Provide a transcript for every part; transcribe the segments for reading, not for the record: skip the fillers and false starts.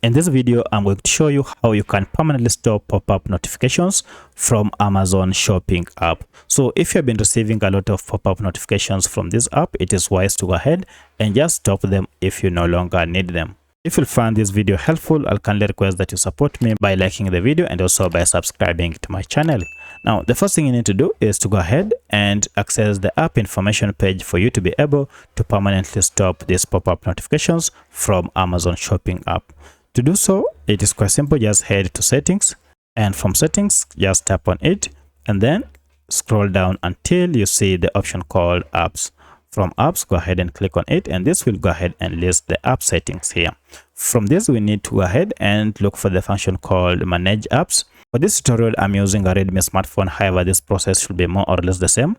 In this video, I'm going to show you how you can permanently stop pop-up notifications from Amazon Shopping app. So if you've been receiving a lot of pop-up notifications from this app, it is wise to go ahead and just stop them if you no longer need them. If you find this video helpful, I'll kindly request that you support me by liking the video and also by subscribing to my channel. Now, the first thing you need to do is to go ahead and access the app information page for you to be able to permanently stop these pop-up notifications from Amazon Shopping app. To do so, it is quite simple. Just head to settings, and from settings, just tap on it and then scroll down until you see the option called apps. From apps, go ahead and click on it, and this will go ahead and list the app settings here. From this, we need to go ahead and look for the function called manage apps. For this tutorial, I'm using a Redmi smartphone. However, this process should be more or less the same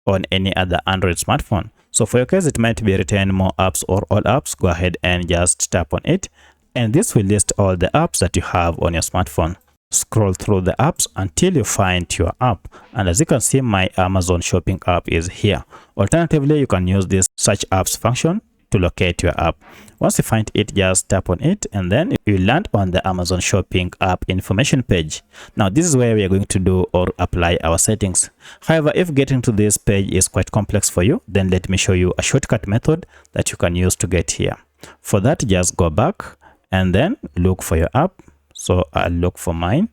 on any other Android smartphone. So for your case, it might be written more apps or all apps. Go ahead and just tap on it, and this will list all the apps that you have on your smartphone. Scroll through the apps until you find your app, and as you can see, my Amazon Shopping app is here. Alternatively, you can use this search apps function to locate your app. Once you find it, just tap on it and then you land on the Amazon Shopping app information page. Now this is where we are going to do or apply our settings. However, if getting to this page is quite complex for you, then let me show you a shortcut method that you can use to get here. For that, just go back and then look for your app. So I'll look for mine,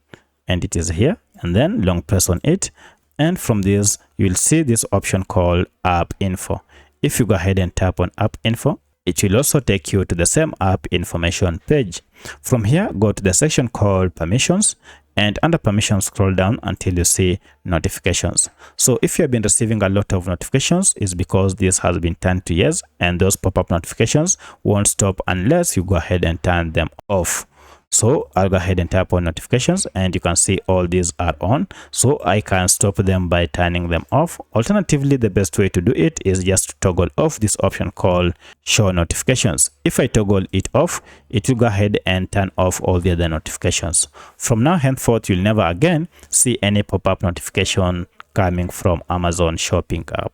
and it is here, and then long press on it, and from this you'll see this option called app info. If you go ahead and tap on app info, it will also take you to the same app information page. From here, go to the section called permissions, and under permissions, scroll down until you see notifications. So if you have been receiving a lot of notifications, it's because this has been turned to yes, and those pop-up notifications won't stop unless you go ahead and turn them off. So I'll go ahead and tap on notifications, and you can see all these are on, so I can stop them by turning them off. Alternatively, the best way to do it is just to toggle off this option called show notifications. If I toggle it off, it will go ahead and turn off all the other notifications. From now henceforth, you'll never again see any pop-up notification coming from Amazon Shopping app.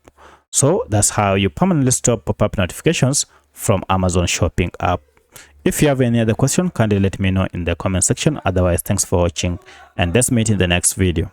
So that's how you permanently stop pop-up notifications from Amazon Shopping app. If you have any other question, kindly let me know in the comment section. Otherwise, thanks for watching, and let's meet in the next video.